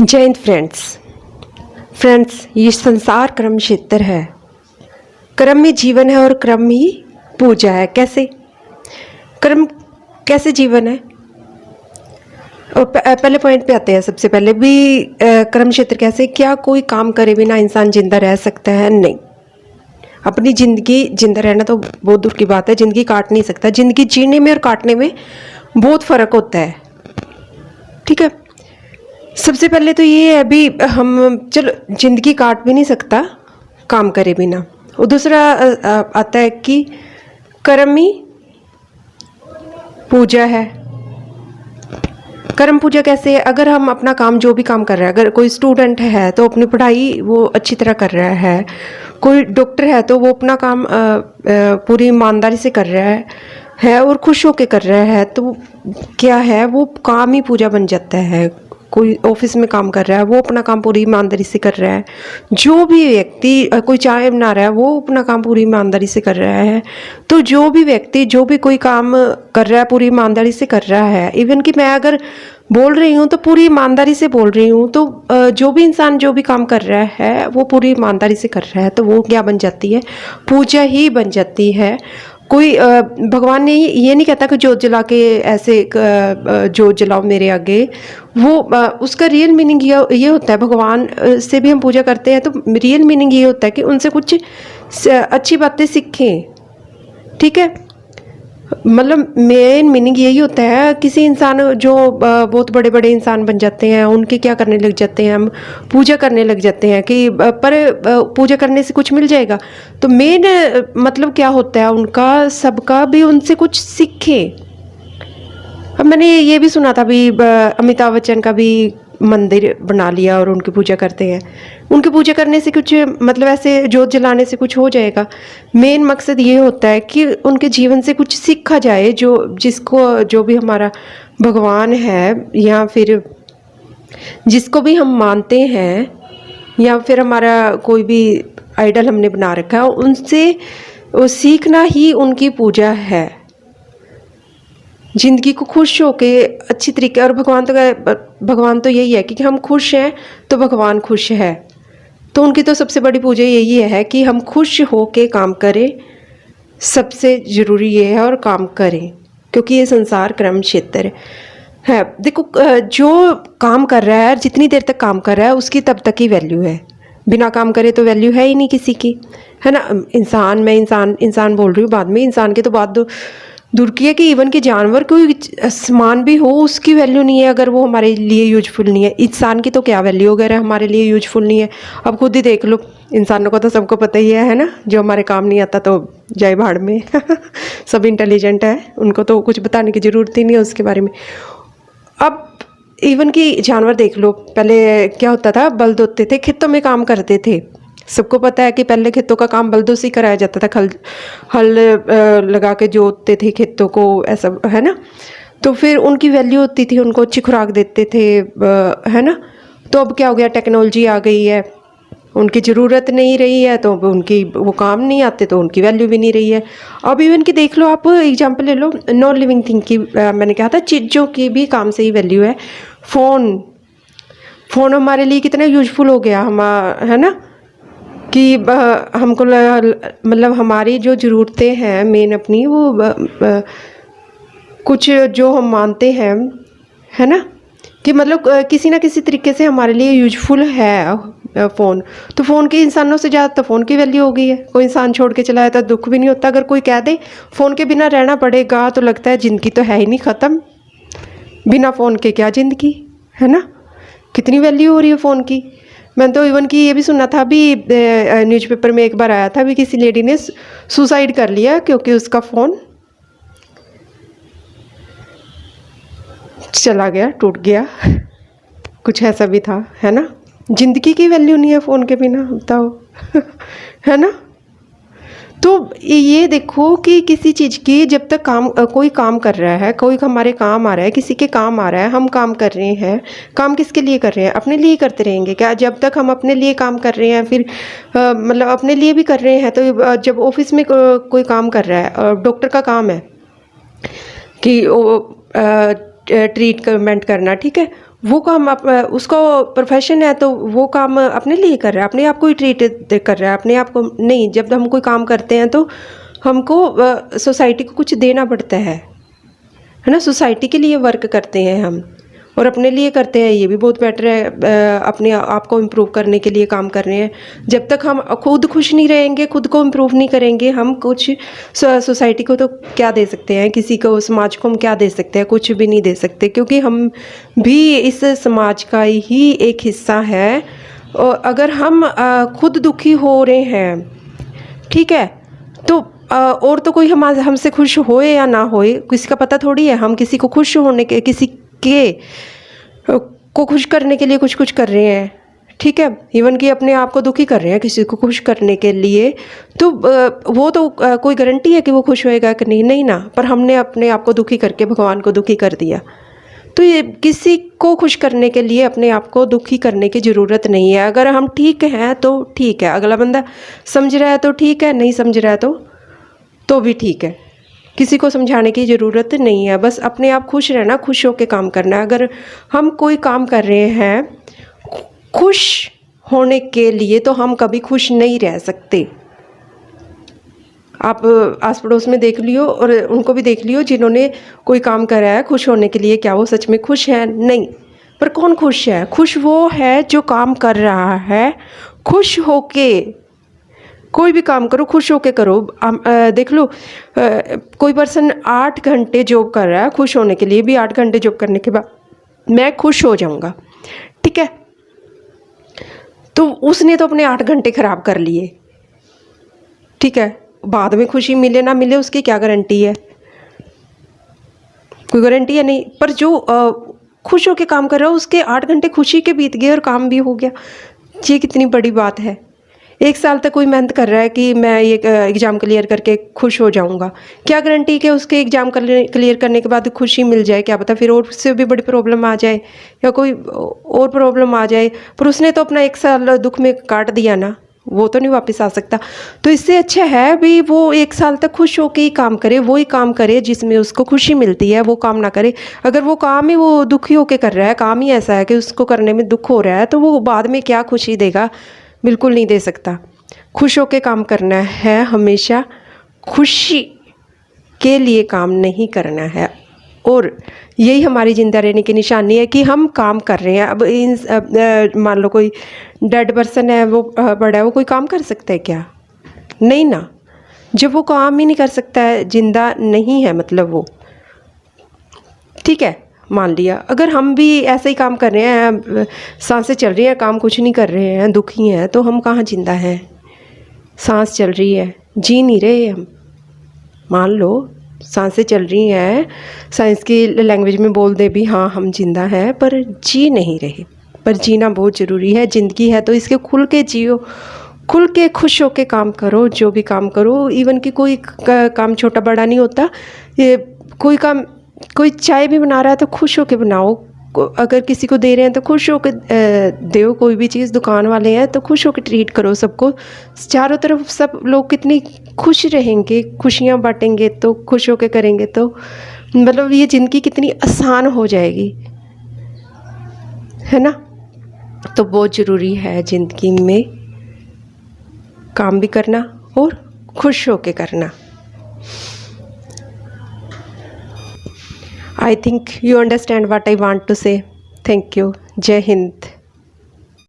जय हिंद फ्रेंड्स, ये संसार कर्म क्षेत्र है। कर्म ही जीवन है और कर्म ही पूजा है। कैसे कर्म, कैसे जीवन है? और पहले पॉइंट पे आते हैं। सबसे पहले भी कर्म क्षेत्र कैसे, क्या कोई काम करे बिना इंसान जिंदा रह सकता है? नहीं। अपनी ज़िंदगी जिंदा रहना तो बहुत दूर की बात है, ज़िंदगी काट नहीं सकता। ज़िंदगी जीने में और काटने में बहुत फ़र्क होता है, ठीक है। सबसे पहले तो ये है, अभी हम चलो ज़िंदगी काट भी नहीं सकता काम करे बिना। और दूसरा आता है कि कर्म ही पूजा है। कर्म पूजा कैसे है? अगर हम अपना काम, जो भी काम कर रहा है, अगर कोई स्टूडेंट है तो अपनी पढ़ाई वो अच्छी तरह कर रहा है, कोई डॉक्टर है तो वो अपना काम पूरी ईमानदारी से कर रहा है और खुश होकर कर रहा है, तो क्या है, वो काम ही पूजा बन जाता है। कोई ऑफिस में काम कर रहा है, वो अपना काम पूरी ईमानदारी से कर रहा है। जो भी व्यक्ति, कोई चाय बना रहा है, वो अपना काम पूरी ईमानदारी से कर रहा है। तो जो भी व्यक्ति, जो भी कोई काम कर रहा है, पूरी ईमानदारी से कर रहा है। इवन कि मैं अगर बोल रही हूँ तो पूरी ईमानदारी से बोल रही हूँ, तो जो भी इंसान जो भी काम कर रहा है वो पूरी ईमानदारी से कर रहा है, तो वो क्या बन जाती है? पूजा ही बन जाती है। कोई भगवान ने ये नहीं कहता कि जोत जला के ऐसे जोत जलाओ मेरे आगे। वो उसका रियल मीनिंग ये होता है, भगवान से भी हम पूजा करते हैं तो रियल मीनिंग ये होता है कि उनसे कुछ अच्छी बातें सीखें, ठीक है। मतलब मेन मीनिंग यही होता है। किसी इंसान जो बहुत बड़े बड़े इंसान बन जाते हैं, उनके क्या करने लग जाते हैं, हम पूजा करने लग जाते हैं कि पर पूजा करने से कुछ मिल जाएगा। तो मेन मतलब क्या होता है उनका, सबका भी उनसे कुछ सीखें। अब मैंने ये भी सुना था भी, अमिताभ बच्चन का भी मंदिर बना लिया और उनकी पूजा करते हैं। उनकी पूजा करने से कुछ, मतलब ऐसे जोत जलाने से कुछ हो जाएगा? मेन मकसद ये होता है कि उनके जीवन से कुछ सीखा जाए, जो भी हमारा भगवान है या फिर जिसको भी हम मानते हैं, या फिर हमारा कोई भी आइडल हमने बना रखा है, उनसे वो सीखना ही उनकी पूजा है। जिंदगी को खुश होके अच्छी तरीके, और भगवान तो यही है कि हम खुश हैं तो भगवान खुश है। तो उनकी तो सबसे बड़ी पूजा यही है कि हम खुश होके काम करें। सबसे ज़रूरी ये है, और काम करें, क्योंकि ये संसार कर्म क्षेत्र है। देखो, जो काम कर रहा है, जितनी देर तक काम कर रहा है, उसकी तब तक ही वैल्यू है। बिना काम करे तो वैल्यू है ही नहीं किसी की, है ना। मैं इंसान बोल रही हूँ, बाद में इंसान के तो बात दूर की है कि इवन के जानवर, कोई सामान भी हो, उसकी वैल्यू नहीं है अगर वो हमारे लिए यूजफुल नहीं है। इंसान की तो क्या वैल्यू अगर हमारे लिए यूजफुल नहीं है। अब खुद ही देख लो, इंसानों को तो सबको पता ही है ना। जो हमारे काम नहीं आता तो जाए भाड़ में सब इंटेलिजेंट है, उनको तो कुछ बताने की ज़रूरत ही नहीं है उसके बारे में। अब इवन कि जानवर देख लो, पहले क्या होता था, बल्द होते थे, खेतों में काम करते थे। सबको पता है कि पहले खेतों का काम बल्दों से कराया जाता था। हल लगा के जोतते थे खेतों को, ऐसा है ना। तो फिर उनकी वैल्यू होती थी, उनको अच्छी खुराक देते थे, है ना। तो अब क्या हो गया, टेक्नोलॉजी आ गई है, उनकी ज़रूरत नहीं रही है, तो उनकी वो काम नहीं आते, तो उनकी वैल्यू भी नहीं रही है। अब इवन कि देख लो, आप एग्जांपल ले लो नॉन लिविंग थिंग की। मैंने कहा था चीज़ों की भी काम से ही वैल्यू है। फ़ोन हमारे लिए कितना यूजफुल हो गया, है ना, कि हमको मतलब हमारी जो ज़रूरतें हैं मेन अपनी, वो कुछ जो हम मानते हैं, है ना, कि मतलब किसी ना किसी तरीके से हमारे लिए यूजफुल है फ़ोन। तो फ़ोन के इंसानों से ज़्यादा तो फ़ोन की वैल्यू हो गई है। कोई इंसान छोड़ के चला जाता है, दुख भी नहीं होता। अगर कोई कह दे फ़ोन के बिना रहना पड़ेगा, तो लगता है ज़िंदगी तो है ही नहीं, ख़त्म, बिना फ़ोन के क्या ज़िंदगी, है ना। कितनी वैल्यू हो रही है फ़ोन की। मैंने तो इवन कि ये भी सुना था, अभी न्यूज़पेपर में एक बार आया था भी, किसी लेडी ने सुसाइड कर लिया क्योंकि उसका फ़ोन चला गया, टूट गया, कुछ ऐसा भी था, है ना। ज़िंदगी की वैल्यू नहीं है फ़ोन के बिना, बताओ है ना। तो ये देखो कि किसी चीज़ की जब तक कोई काम कर रहा है, कोई हमारे काम आ रहा है, किसी के काम आ रहा है, हम काम कर रहे हैं। काम किसके लिए कर रहे हैं? अपने लिए करते रहेंगे क्या? जब तक हम अपने लिए काम कर रहे हैं, फिर मतलब अपने लिए भी कर रहे हैं, तो जब ऑफिस में कोई काम कर रहा है, डॉक्टर का काम है कि ट्रीटमेंट करना, ठीक है, वो काम उसको प्रोफेशन है तो वो काम अपने लिए कर रहा है, अपने आप को ही ट्रीट कर रहा है, अपने आप को नहीं। जब हम कोई काम करते हैं तो हमको सोसाइटी को कुछ देना पड़ता है ना। सोसाइटी के लिए वर्क करते हैं हम और अपने लिए करते हैं, ये भी बहुत बेटर है। अपने आप को इम्प्रूव करने के लिए काम कर रहे हैं। जब तक हम खुद खुश नहीं रहेंगे, खुद को इम्प्रूव नहीं करेंगे, हम कुछ सोसाइटी को तो क्या दे सकते हैं, किसी को, समाज को हम क्या दे सकते हैं? कुछ भी नहीं दे सकते, क्योंकि हम भी इस समाज का ही एक हिस्सा है। और अगर हम खुद दुखी हो रहे हैं, ठीक है, तो और तो कोई हमसे खुश होए या ना होए किसी का पता थोड़ी है। हम किसी को खुश होने के, किसी के को खुश करने के लिए कुछ कुछ कर रहे हैं, ठीक है। इवन कि अपने आप को दुखी कर रहे हैं किसी को खुश करने के लिए, तो वो तो कोई गारंटी है कि वो खुश होएगा कि नहीं? नहीं ना। पर हमने अपने आप को दुखी करके भगवान को दुखी कर दिया। तो ये किसी को खुश करने के लिए अपने आप को दुखी करने की ज़रूरत नहीं है। अगर हम ठीक हैं तो ठीक है, अगला बंदा समझ रहा है तो ठीक है, नहीं समझ रहा है तो भी ठीक है। किसी को समझाने की ज़रूरत नहीं है, बस अपने आप खुश रहना, खुश होकर काम करना है। अगर हम कोई काम कर रहे हैं खुश होने के लिए, तो हम कभी खुश नहीं रह सकते। आप आस पड़ोस में देख लियो और उनको भी देख लियो जिन्होंने कोई काम करा है खुश होने के लिए, क्या वो सच में खुश हैं? नहीं। पर कौन खुश है? खुश वो है जो काम कर रहा है खुश होके। कोई भी काम करो खुश होके करो। देख लो, कोई पर्सन 8 घंटे जॉब कर रहा है, खुश होने के लिए भी 8 घंटे जॉब करने के बाद मैं खुश हो जाऊंगा, ठीक है, तो उसने तो अपने 8 घंटे खराब कर लिए, ठीक है। बाद में खुशी मिले ना मिले उसकी क्या गारंटी है? कोई गारंटी है नहीं। पर जो खुश होके काम कर रहा है उसके 8 घंटे खुशी के बीत गए और काम भी हो गया। ये कितनी बड़ी बात है। 1 साल तक कोई मेहनत कर रहा है कि मैं ये एग्ज़ाम क्लियर करके खुश हो जाऊंगा, क्या गारंटी कि उसके एग्ज़ाम क्लियर करने के बाद खुशी मिल जाए? क्या पता फिर और उससे भी बड़ी प्रॉब्लम आ जाए या कोई और प्रॉब्लम आ जाए। पर उसने तो अपना 1 साल दुख में काट दिया ना, वो तो नहीं वापस आ सकता। तो इससे अच्छा है भी वो 1 साल तक खुश होकर ही काम करे, वो ही काम करे जिसमें उसको खुशी मिलती है, वो काम ना करे। अगर वो काम ही वो दुखी होकर कर रहा है, काम ही ऐसा है कि उसको करने में दुख हो रहा है, तो वो बाद में क्या खुशी देगा? बिल्कुल नहीं दे सकता। खुश होकर काम करना है, हमेशा खुशी के लिए काम नहीं करना है। और यही हमारी जिंदा रहने की निशानी है कि हम काम कर रहे हैं। अब मान लो कोई डेड पर्सन है, वो बड़ा है, वो कोई काम कर सकता है क्या? नहीं ना। जब वो काम ही नहीं कर सकता है, जिंदा नहीं है मतलब वो, ठीक है, मान लिया। अगर हम भी ऐसे ही काम कर रहे हैं, सांसें चल रही हैं, काम कुछ नहीं कर रहे हैं, दुखी हैं, तो हम कहाँ जिंदा हैं? सांस चल रही है, जी नहीं रहे हम। मान लो सांसें चल रही हैं, साइंस की लैंग्वेज में बोल दे भी हाँ हम जिंदा हैं, पर जी नहीं रहे। पर जीना बहुत ज़रूरी है। ज़िंदगी है तो इसके खुल के जियो, खुल के खुश होके काम करो, जो भी काम करो। इवन कि कोई काम छोटा बड़ा नहीं होता। ये कोई काम, कोई चाय भी बना रहा है तो खुश होके बनाओ। अगर किसी को दे रहे हैं तो खुश होकर दो। कोई भी चीज़, दुकान वाले हैं तो खुश होकर ट्रीट करो सबको। चारों तरफ सब लोग कितनी खुश रहेंगे, खुशियाँ बांटेंगे तो, खुश होकर करेंगे तो मतलब ये ज़िंदगी कितनी आसान हो जाएगी, है ना। तो बहुत ज़रूरी है ज़िंदगी में काम भी करना और खुश होकर करना। I think you understand what I want to say. Thank you. Jai Hind.